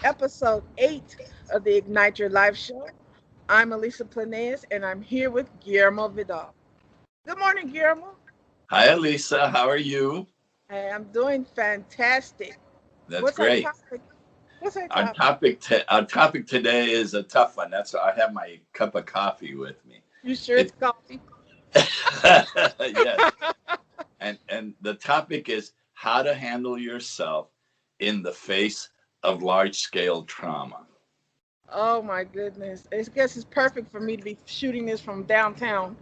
episode 8 of the Ignite Your Life show. I'm Elisa Planes, and I'm here with Guillermo Vidal. Good morning, Guillermo. Hi, Lisa. How are you? Hey, I'm doing fantastic. That's What's our great. topic? What's our Our topic? topic today is a tough one. That's why I have my cup of coffee with me. You sure it's It coffee? yes, and the topic is how to handle yourself in the face of large scale trauma. Oh my goodness. I guess it's perfect for me to be shooting this from downtown.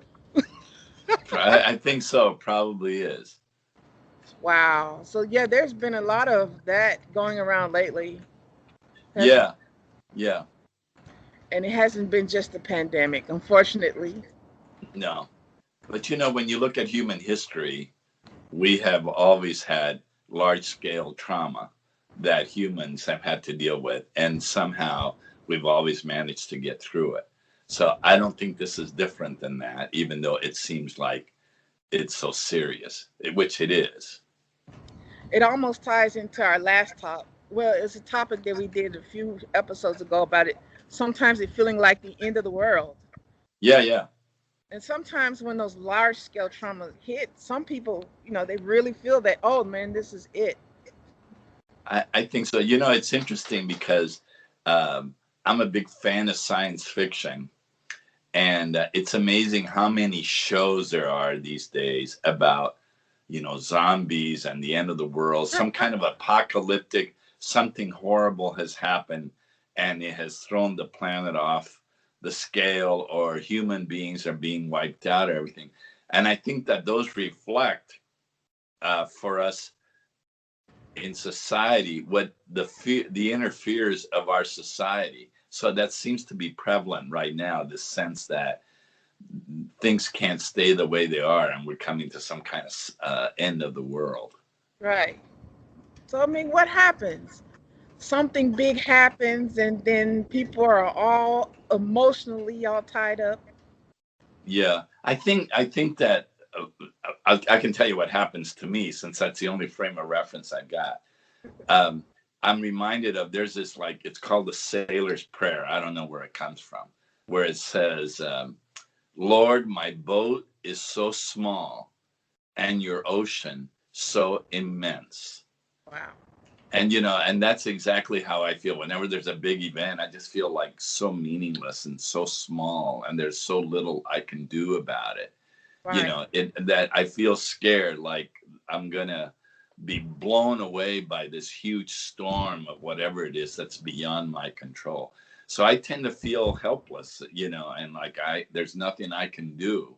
I think so. Probably is. Wow. So yeah, there's been a lot of that going around lately, hasn't Yeah, yeah. and it hasn't been just the pandemic, unfortunately. No, but when you look at human history, we have always had large scale trauma that humans have had to deal with, and somehow we've always managed to get through it. So I don't think this is different than that, even though it seems like it's so serious, which it is. It almost ties into our last talk. Well, it's a topic that we did a few episodes ago about it. Sometimes it feeling like the end of the world. Yeah, yeah. And sometimes when those large scale traumas hit, some people, they really feel that, oh man, this is it. I think so. It's interesting because I'm a big fan of science fiction. And it's amazing how many shows there are these days about, zombies and the end of the world, some kind of apocalyptic, something horrible has happened and it has thrown the planet off the scale, or human beings are being wiped out, everything. And I think that those reflect for us in society what the inner fears of our society. So that seems to be prevalent right now, this sense that things can't stay the way they are and we're coming to some kind of end of the world. Right. So, I mean, what happens? Something big happens, and then people are all emotionally all tied up. Yeah, I think that I can tell you what happens to me, since that's the only frame of reference I've got. um, I'm reminded of, there's this, like, it's called the sailor's prayer. I don't know where it comes from, where it says, Lord, my boat is so small and your ocean so immense. Wow. And that's exactly how I feel whenever there's a big event. I just feel like so meaningless and so small, and there's so little I can do about it. Right. That I feel scared, like I'm gonna be blown away by this huge storm of whatever it is that's beyond my control. So I tend to feel helpless, and like there's nothing I can do,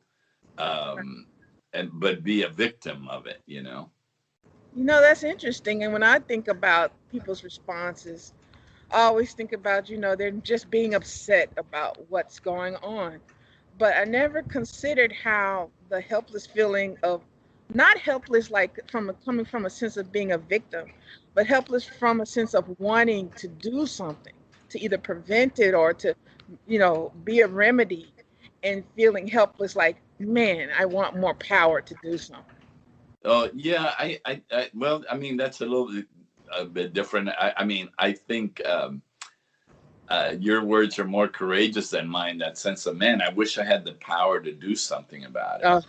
um, and but be a victim of it. That's interesting. And when I think about people's responses, I always think about, they're just being upset about what's going on. But I never considered how the helpless feeling of, not helpless like coming from a sense of being a victim, but helpless from a sense of wanting to do something to either prevent it or to, be a remedy, and feeling helpless like, man, I want more power to do something. Oh yeah, well, I mean, that's a bit different. I mean, I think your words are more courageous than mine. That sense of, man, I wish I had the power to do something about it. Uh,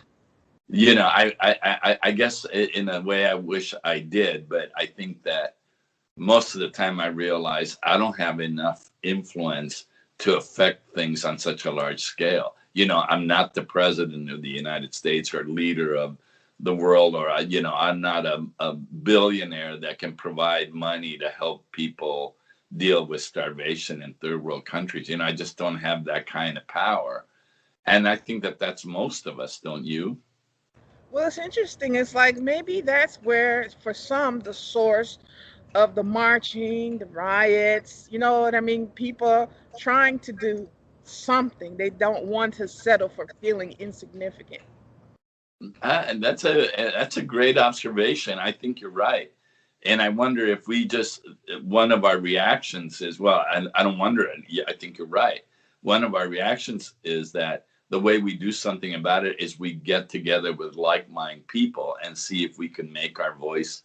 I guess in a way I wish I did, but I think that most of the time I realize I don't have enough influence to affect things on such a large scale. I'm not the president of the United States or leader of the world, or I'm not a billionaire that can provide money to help people deal with starvation in third world countries. I just don't have that kind of power. And I think that that's most of us, don't you? well, it's interesting. It's like maybe that's where, for some, the source of the marching, the riots, you know what I mean? People trying to do something. They don't want to settle for feeling insignificant. And that's a great observation. I think you're right. And I wonder if we just, one of our reactions is, well, and I don't wonder it. Yeah, I think you're right. One of our reactions is that the way we do something about it is we get together with like-minded people and see if we can make our voice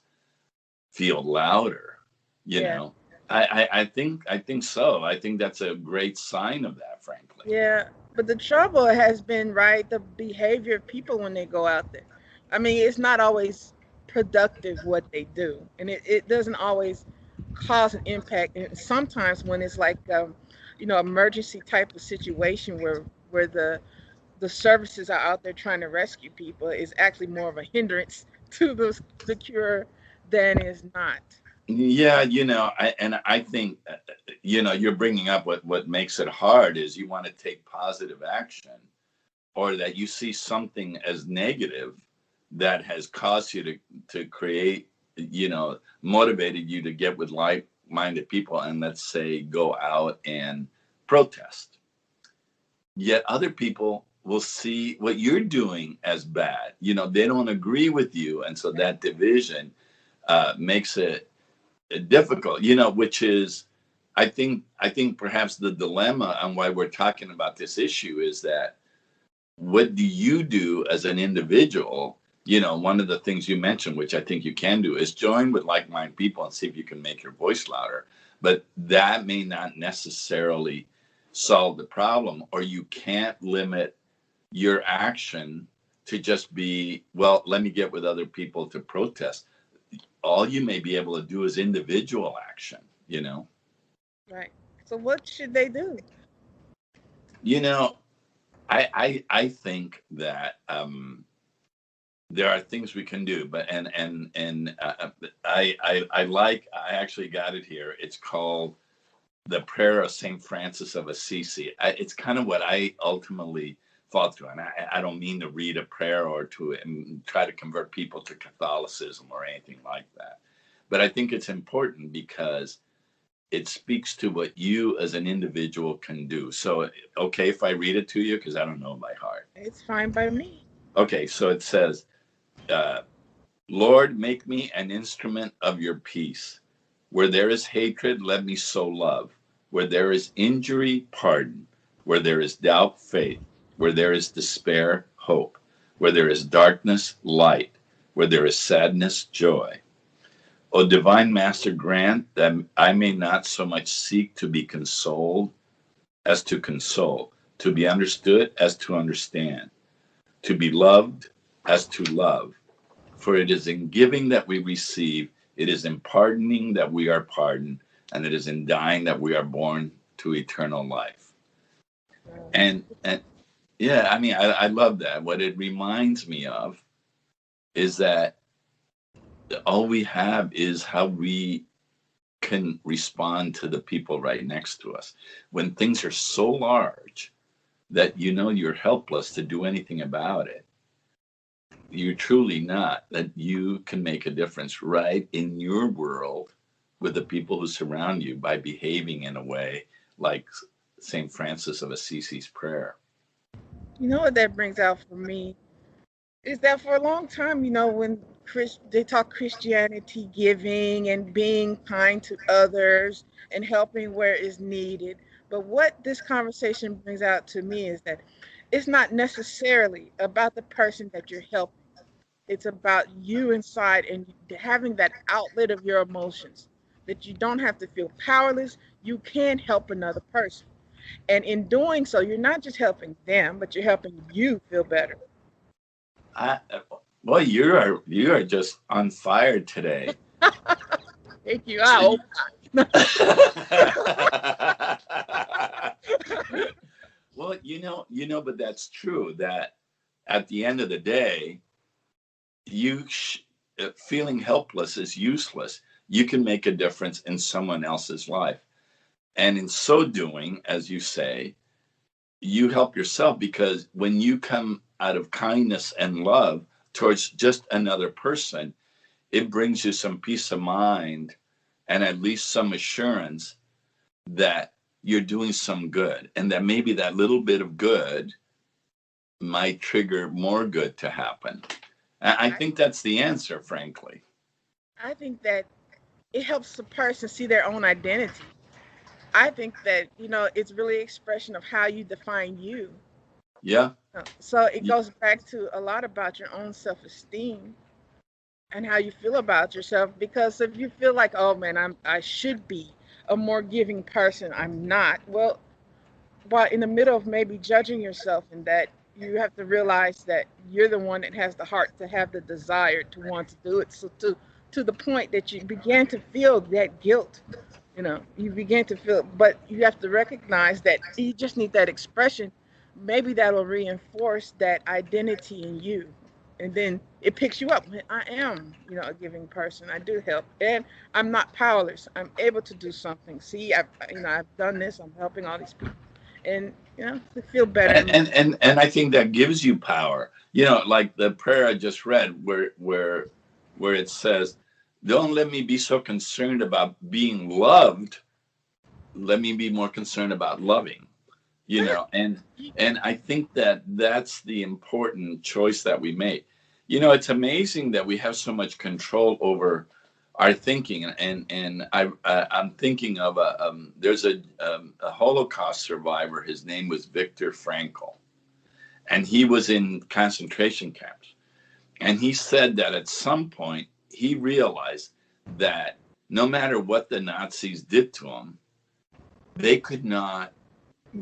feel louder, you Yeah. know. I think so. I think that's a great sign of that, frankly. Yeah, but the trouble has been, right, the behavior of people when they go out there. I mean, it's not always productive what they do, and it doesn't always cause an impact. And sometimes when it's like, emergency type of situation where the services are out there trying to rescue people, is actually more of a hindrance to the cure than is not. Yeah, I think you're bringing up what makes it hard is you want to take positive action, or that you see something as negative that has caused you to create, motivated you to get with like-minded people, and let's say go out and protest. Yet other people will see what you're doing as bad. They don't agree with you, and so that division makes it difficult. Which is, I think perhaps the dilemma on why we're talking about this issue is that what do you do as an individual? One of the things you mentioned, which I think you can do, is join with like-minded people and see if you can make your voice louder. But that may not necessarily solve the problem, or you can't limit your action to just be, well, let me get with other people to protest. All you may be able to do is individual action, you know? Right. So what should they do? You know, I think that there are things we can do, but I actually got it here. It's called the Prayer of Saint Francis of Assisi. It's kind of what I ultimately thought through, and I don't mean to read a prayer or to try to convert people to Catholicism or anything like that, but I think it's important because it speaks to what you as an individual can do. So, okay, if I read it to you, because I don't know by heart. It's fine by me. Okay, so it says, uh, Lord, make me an instrument of your peace. Where there is hatred, let me sow love. Where there is injury, pardon. Where there is doubt, faith. Where there is despair, hope. Where there is darkness, light. Where there is sadness, joy. O divine Master, grant that I may not so much seek to be consoled as to console, to be understood as to understand, to be loved as to love. For it is in giving that we receive, it is in pardoning that we are pardoned, and it is in dying that we are born to eternal life. That's And yeah, I mean, I love that. What it reminds me of is that all we have is how we can respond to the people right next to us. When things are so large that you're helpless to do anything about it, you're truly not, that you can make a difference right in your world with the people who surround you by behaving in a way like St. Francis of Assisi's prayer. You know what that brings out for me is that for a long time, when they talk Christianity, giving and being kind to others and helping where is needed. But what this conversation brings out to me is that it's not necessarily about the person that you're helping. It's about you inside and having that outlet of your emotions, that you don't have to feel powerless. You can help another person. And in doing so, you're not just helping them, but you're helping you feel better. I, well, you are just on fire today. Thank you. So I hope not. well, but that's true. That at the end of the day, feeling helpless is useless. You can make a difference in someone else's life, and in so doing, as you say, you help yourself, because when you come out of kindness and love towards just another person, it brings you some peace of mind and at least some assurance that you're doing some good, and that maybe that little bit of good might trigger more good to happen. I I, think that's the answer, frankly. I think that it helps the person see their own identity. I think that, it's really expression of how you define you. Yeah. So it goes back to a lot about your own self-esteem and how you feel about yourself. Because if you feel like, oh man, I should be a more giving person. I'm not. Well, while in the middle of maybe judging yourself, in that you have to realize that you're the one that has the heart to have the desire to want to do it. So to the point that you begin to feel that guilt, you begin to feel, but you have to recognize that you just need that expression. Maybe that'll reinforce that identity in you. And then it picks you up. I am, a giving person. I do help. And I'm not powerless. I'm able to do something. See, I've done this. I'm helping all these people. And, to feel better. And I think that gives you power. Like the prayer I just read where it says, don't let me be so concerned about being loved. Let me be more concerned about loving, and I think that that's the important choice that we make. It's amazing that we have so much control over our thinking. And I'm thinking of there's a Holocaust survivor. His name was Viktor Frankl, and he was in concentration camps. And he said that at some point he realized that no matter what the Nazis did to him, they could not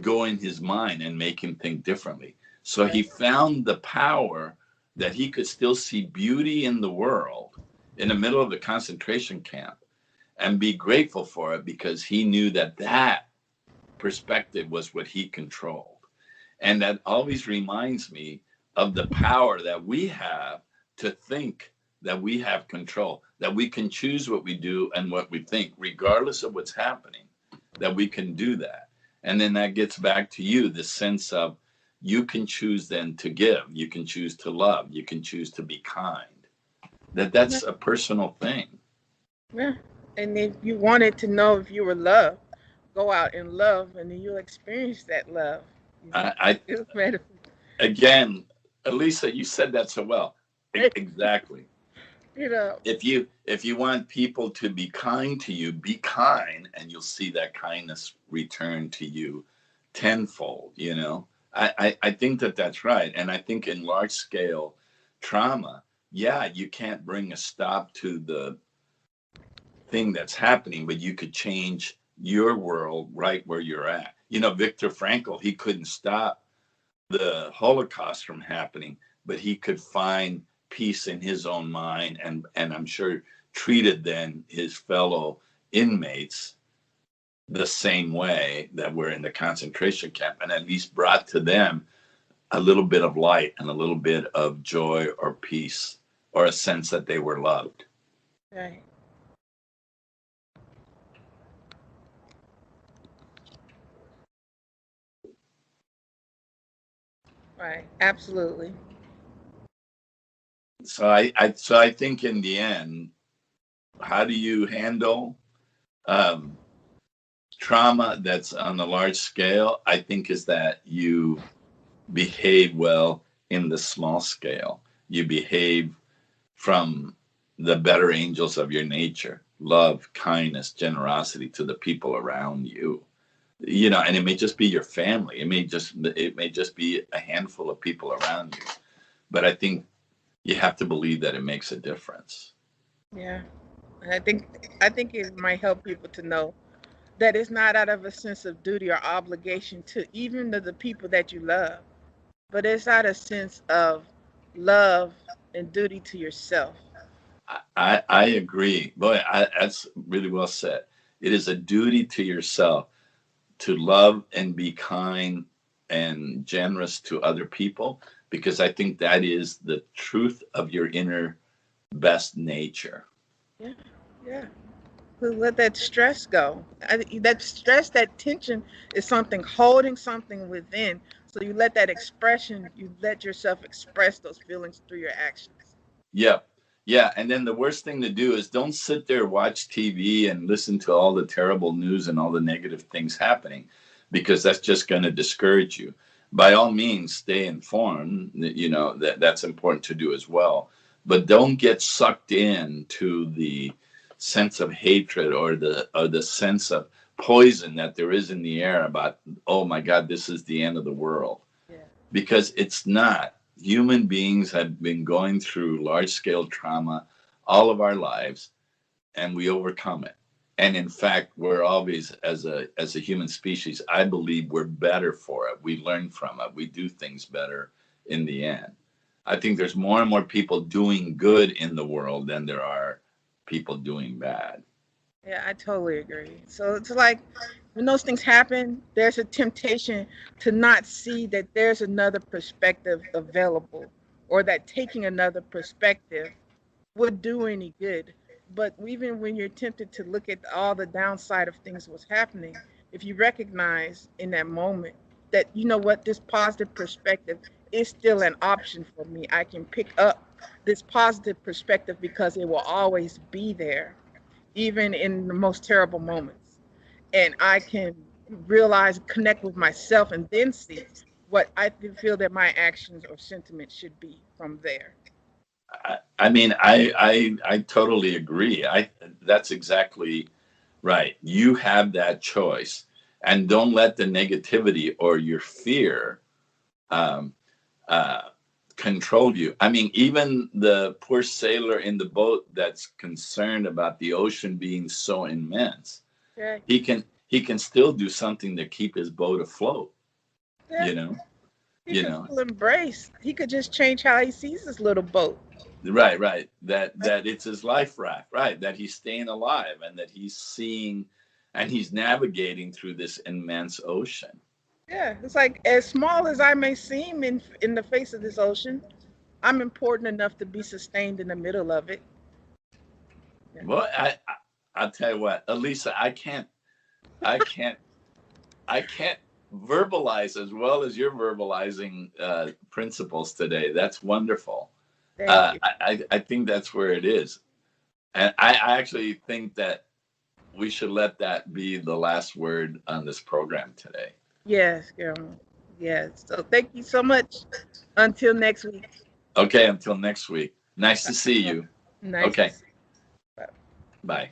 go in his mind and make him think differently. So he found the power that he could still see beauty in the world in the middle of the concentration camp and be grateful for it, because he knew that that perspective was what he controlled. And that always reminds me of the power that we have to think that we have control, that we can choose what we do and what we think, regardless of what's happening, that we can do that. And then that gets back to you, the sense of you can choose then to give, you can choose to love, you can choose to be kind. That's a personal thing. Yeah. And if you wanted to know if you were loved, go out and love, and then you'll experience that love. I again, Elisa, you said that so well. Exactly. If you want people to be kind to you, be kind, and you'll see that kindness return to you tenfold. I think that that's right. And I think in large scale trauma, yeah, you can't bring a stop to the thing that's happening, but you could change your world right where you're at. Viktor Frankl, he couldn't stop the Holocaust from happening, but he could find peace in his own mind, and I'm sure treated then his fellow inmates the same way that were in the concentration camp, and at least brought to them a little bit of light and a little bit of joy or peace, or a sense that they were loved. Right. Right. Absolutely. So I think in the end, how do you handle trauma that's on a large scale? I think is that you behave well in the small scale. You behave from the better angels of your nature, love, kindness, generosity to the people around you. And it may just be your family. It may just be a handful of people around you. But I think you have to believe that it makes a difference. Yeah. And I think it might help people to know that it's not out of a sense of duty or obligation to even to the people that you love, but it's out of sense of love and duty to yourself. I agree. Boy, that's really well said. It is a duty to yourself to love and be kind and generous to other people, because I think that is the truth of your inner best nature. Yeah, yeah. To let that stress go. That stress, that tension is something holding something within. So you let that expression, you let yourself express those feelings through your actions. Yeah. Yeah. And then the worst thing to do is don't sit there, watch TV and listen to all the terrible news and all the negative things happening, because that's just going to discourage you. By all means, stay informed. That's important to do as well. But don't get sucked into the sense of hatred or the sense of poison that there is in the air about, oh my God, this is the end of the world. Yeah. Because it's not. Human beings have been going through large scale trauma all of our lives, and we overcome it. And in fact, we're always, as a human species, I believe we're better for it. We learn from it. We do things better in the end. I think there's more and more people doing good in the world than there are people doing bad. Yeah, I totally agree. So it's like when those things happen, there's a temptation to not see that there's another perspective available, or that taking another perspective would do any good. But even when you're tempted to look at all the downside of things what's happening, if you recognize in that moment that you know what, this positive perspective is still an option for me. I can pick up this positive perspective because it will always be there, even in the most terrible moments. And I can realize, connect with myself, and then see what I feel that my actions or sentiments should be from there. I mean, I totally agree. That's exactly right. You have that choice, and don't let the negativity or your fear um, uh, control you. I mean, even the poor sailor in the boat that's concerned about the ocean being so immense, Yeah, he can still do something to keep his boat afloat. yeah. You know, He you could know. feel embraced. He could just change how he sees this little boat. Right, right. That it's his life raft, right? That he's staying alive and that he's seeing and he's navigating through this immense ocean. Yeah, it's like as small as I may seem in the face of this ocean, I'm important enough to be sustained in the middle of it. Yeah. Well, I'll tell you what, Elisa, I can't I can't verbalize as well as you're verbalizing principles today. That's wonderful. Thank you. I think that's where it is, and I actually think that we should let that be the last word on this program today. Yes, Guillermo. Yes. So thank you so much. Until next week. Okay, until next week. Nice to see you. Nice to Okay, see you. bye.